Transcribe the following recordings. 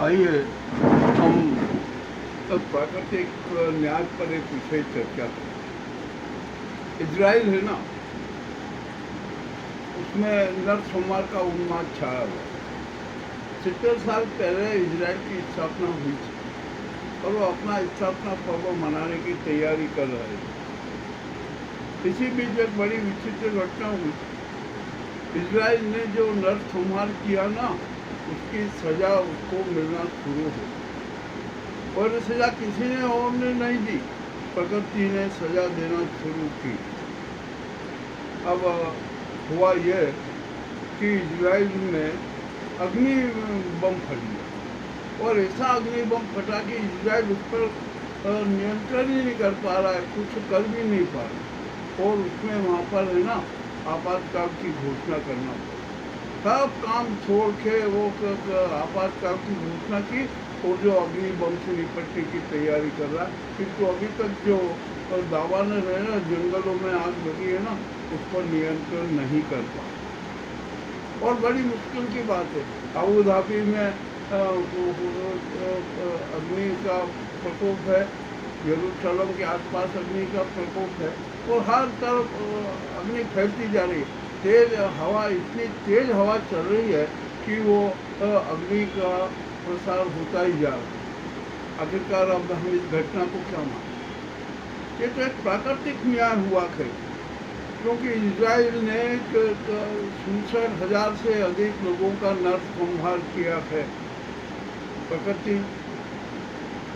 आइए हम प्राकृतिक न्याय पर एक विषय चर्चा करें। इजराइल है ना, उसमें नरसंहार का उन्माद छाया हुआ। 70 साल पहले इजराइल की स्थापना हुई थी और वो अपना स्थापना पर्व मनाने की तैयारी कर रहे थे। इसी बीच एक बड़ी विचित्र घटना हुई। इजराइल ने जो नरसंहार किया ना, उसकी सजा उसको मिलना शुरू हो, और सजा किसी ने और ने नहीं दी, प्रकृति ने सजा देना शुरू की। अब हुआ यह कि इजराइल में अग्नि बम फट गया, और ऐसा अग्नि बम फटा कि इजराइल उस पर नियंत्रण ही नहीं कर पा रहा है, कुछ कर भी नहीं पा रहा, और उसमें वहाँ पर है ना आपातकाल की घोषणा करना पड़ा। सब काम छोड़ के वो आपातकाल की घोषणा की, और जो अग्नि बम से निपटने की तैयारी कर रहा है। किंतु अभी तक जो दावानर है ना, जंगलों में आग लगी है ना, उस पर नियंत्रण नहीं कर पा। और बड़ी मुश्किल की बात है, अबू धाबी में अग्नि का प्रकोप है, यरूशलेम के आसपास अग्नि का प्रकोप है, और हर तरफ अग्नि फैलती जा रही है। तेज हवा, इतनी तेज हवा चल रही है कि वो अग्नि का प्रसार होता ही जा रहा है। आखिरकार अब हम इस घटना को क्या माने? ये तो एक प्राकृतिक न्याय हुआ है, क्योंकि इजराइल ने 67,000 से अधिक लोगों का नरसंहार किया है। प्रकृति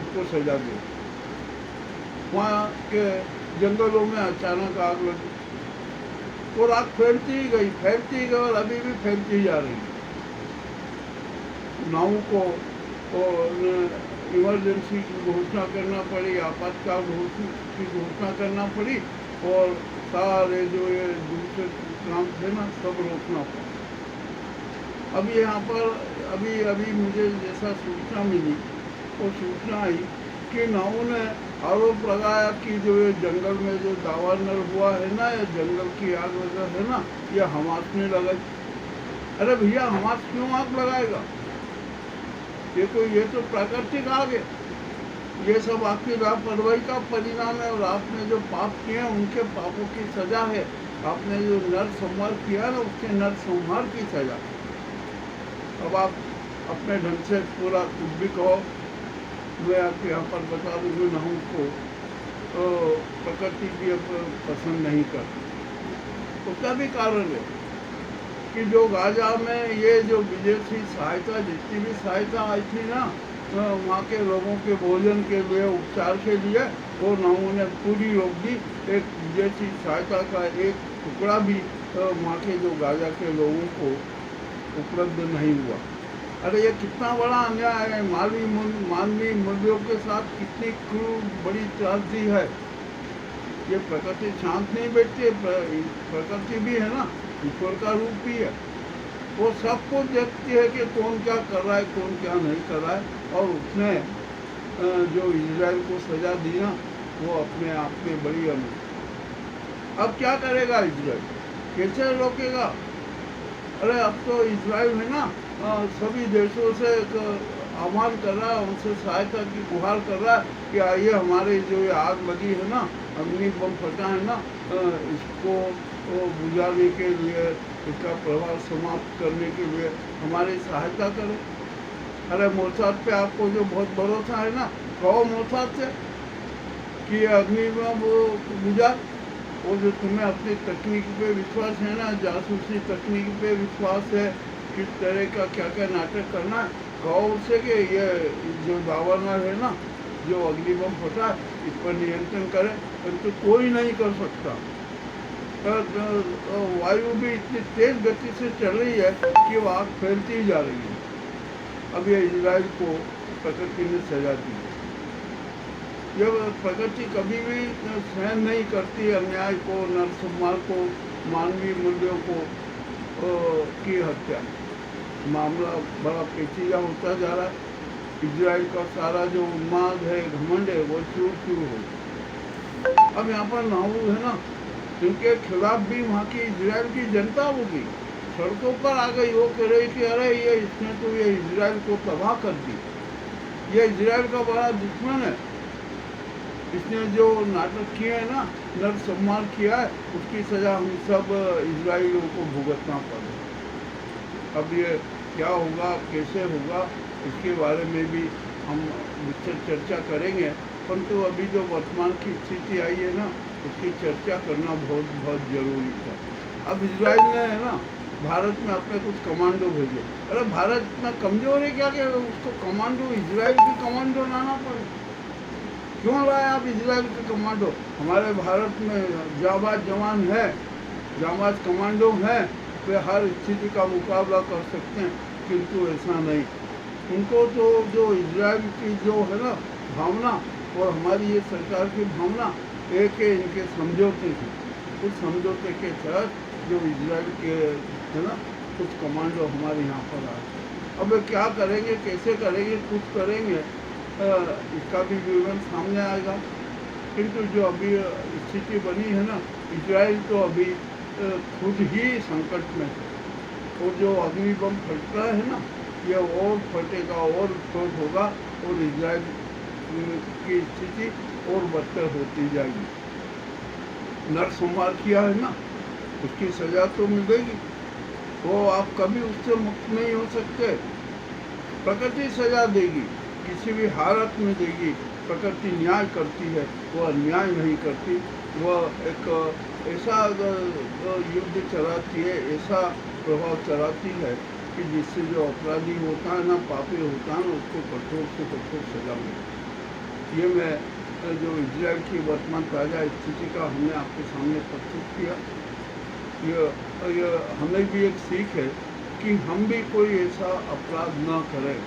उसको सजा दी। वहाँ के जंगलों में अचानक आग लगी, और आग फैलती ही गई, और अभी भी फैलती जा रही है। नाव को इमरजेंसी की घोषणा करना पड़ी, आपातकाल की घोषणा करना पड़ी, और सारे जो ये दूसरे काम थे ना, सब रोकना पड़ा। अब यहाँ पर अभी मुझे जैसा सूचना मिली, वो सूचना आई कि नाव ने आरोप लगाया कि जो ये जंगल में जो दावानर हुआ है ना, ये जंगल की आग लगा है ना, ये हमास ने लगाई। अरे भैया, हमास क्यों आग लगाएगा? ये तो प्राकृतिक आग है। ये सब आपकी लापरवाही का परिणाम है, और आपने जो पाप किए हैं उनके पापों की सजा है। आपने जो नरसंहार किया ना, उसके नरसंहार की सजा। अब आप अपने ढंग से पूरा कुछ भी कहो, मैं आपके यहाँ पर बता दूँगी ना, हमको तो प्रकृति की पसंद नहीं करती। उसका भी कारण है कि जो गाजा में ये जो विदेशी सहायता, जितनी भी सहायता आई थी ना, वहाँ के लोगों के भोजन के लिए, उपचार के लिए, वो नावों ने पूरी रोक दी। एक विदेशी सहायता का एक टुकड़ा भी वहाँ के जो गाजा के लोगों को उपलब्ध नहीं हुआ। अरे ये कितना बड़ा अन्याय है! मानवीय मूल्यों के साथ कितनी क्रूर बड़ी त्रासदी है। ये प्रकृति शांत नहीं बैठती है। प्रकृति भी है ना, ईश्वर का रूप भी है। वो सब कुछ देखती है कि कौन क्या कर रहा है, कौन क्या नहीं कर रहा है, और उसने जो इजराइल को सजा दी ना, वो अपने आप में बड़ी अब क्या करेगा इजराइल? कैसे रोकेगा? अरे अब तो इजराइल है ना, सभी देशों से आह्वान कर रहा है, उनसे सहायता की गुहार कर रहा है कि आइए, हमारे जो ये आग लगी है ना, अग्नि बम फटा है ना, इसको बुझाने के लिए, इसका प्रभाव समाप्त करने के लिए हमारी सहायता करें। अरे मोसाद पे आपको जो बहुत भरोसा है ना, कहो मोसाद से कि अग्नि बम वो बुझा। वो जो तुम्हें अपनी तकनीक पे विश्वास है ना, जासूसी तकनीक पे विश्वास है, किस तरह का क्या क्या नाटक करना है, कहो उससे कि ये जो दावानर है ना, जो अग्नि बम फटा, इस पर नियंत्रण करे। परंतु कोई नहीं कर सकता। वायु भी इतनी तेज गति से चल रही है कि वो आग फैलती ही जा रही है। अब ये इजराइल को प्रकृति ने सजा दी है। जब प्रकृति कभी भी सहन नहीं करती अन्याय को, नरसंहार को, मानवीय मूल्यों को की हत्या। मामला बड़ा पेचीदा होता जा रहा है। इजराइल का सारा जो उन्माद है, घमंड है, वो शुरू हो। अब यहाँ पर नाऊ है ना, इनके खिलाफ भी वहाँ की इजराइल की जनता होगी, सड़कों पर आ गई। वो कह रही कि अरे ये इसने तो ये इजराइल को तबाह कर दी। ये इजराइल का बड़ा दुश्मन है। इसने जो नाटक किए हैं ना, नरसंहार किया है, उसकी सजा हम सब इजराइलियों को भुगतना पड़ेगा। अब ये क्या होगा, कैसे होगा, इसके बारे में भी हम विस्तृत चर्चा करेंगे, परंतु अभी जो वर्तमान की स्थिति आई है ना, उसकी चर्चा करना बहुत बहुत जरूरी है। अब इजराइल ने है ना भारत में अपने कुछ कमांडो भेजे। अरे भारत इतना कमजोर है क्या कि उसको कमांडो, इजराइल के कमांडो लाना पड़े? क्यों लाए आप इजराइल के कमांडो? हमारे भारत में जाबाज जवान है, जाबाज कमांडो हैं, वे हर स्थिति का मुकाबला कर सकते हैं, किंतु ऐसा नहीं। उनको तो जो इजराइल की जो है ना भावना और हमारी ये सरकार की भावना एक है, इनके समझौते थे। उस समझौते के तहत जो इजराइल के है ना कुछ कमांडो हमारे यहाँ पर आए। अब वे क्या करेंगे, कैसे करेंगे, कुछ करेंगे, इसका भी विवरण सामने आएगा। किंतु जो अभी स्थिति बनी है ना, इजराइल तो अभी खुद ही संकट में है। और जो अग्नि बम फटता है ना, यह और फटेगा और विस्फोट होगा और इजराइल की स्थिति और बदतर होती जाएगी। नरसंहार किया है ना, उसकी सजा तो मिलेगी, वो आप कभी उससे मुक्त नहीं हो सकते। प्रकृति सजा देगी, किसी भी हालत में देगी। प्रकृति न्याय करती है, वह अन्याय नहीं करती। वह एक ऐसा युद्ध चलाती है, ऐसा प्रभाव चलाती है कि जिससे जो अपराधी होता है ना, पापी होता है ना, उसको कठोर से कठोर सजा मिलती। ये मैं जो इजराइल की वर्तमान ताज़ा स्थिति का हमने आपके सामने प्रस्तुत किया। ये हमें भी एक सीख है कि हम भी कोई ऐसा अपराध न करें,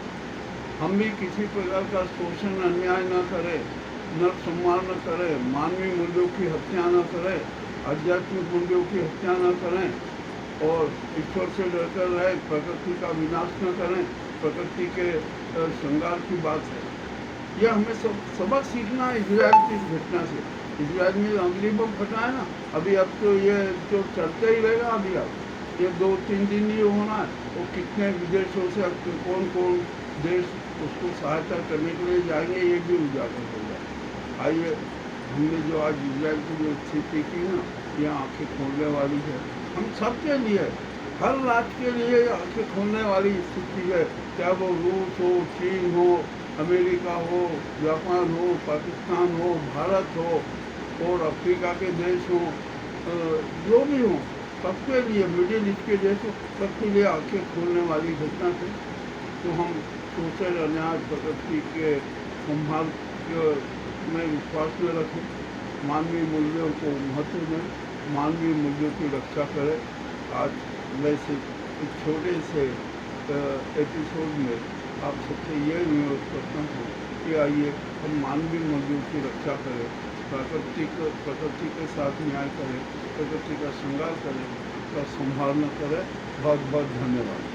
हम भी किसी प्रकार का शोषण अन्याय न करें, नरसंहार न करें, मानवीय मूल्यों की हत्या न करें, आध्यात्मिक मूल्यों की हत्या न करें और ईश्वर से डरकर रहे, प्रकृति का विनाश न करें। प्रकृति के श्रृंगार की बात है। यह हमें सबक सीखना है इजराइल की इस घटना से। इजराइल में अग्नि बम फटा है ना, अभी अब तो ये जो चलते ही रहेगा। अभी अब ये 2-3 दिन ही होना है। वो कितने विदेशों से कौन कौन देश उसको सहायता करने के लिए जाएंगे, ये भी उजागर हो जाए। आइए, हमने जो आज इजराइल की जो स्थिति की ना, यह आंखें खोलने वाली है। हम सबके लिए, हर राष्ट्र के लिए आंखें खोलने वाली स्थिति है। चाहे वो रूस हो, चीन हो, अमेरिका हो, जापान हो, पाकिस्तान हो, भारत हो और अफ्रीका के देश हों, जो भी हों, सबके लिए, मिडिल ईस्ट के देश हो, सबके लिए आंखें खोलने वाली घटना थी। तो हम सोशल अन्याय, प्रकृति के संभाल में विश्वास में रखें, मानवीय मूल्यों को महत्व दें, मानवीय मूल्यों की रक्षा करें। आज मैं से एक छोटे से एपिसोड में आप सबसे ये अनुरोध करता हूँ कि आइए हम मानवीय मूल्यों की रक्षा करें, प्रकृति के साथ न्याय करें, प्रकृति का श्रृंगार करें, उसका संभालना करें। बहुत बहुत धन्यवाद।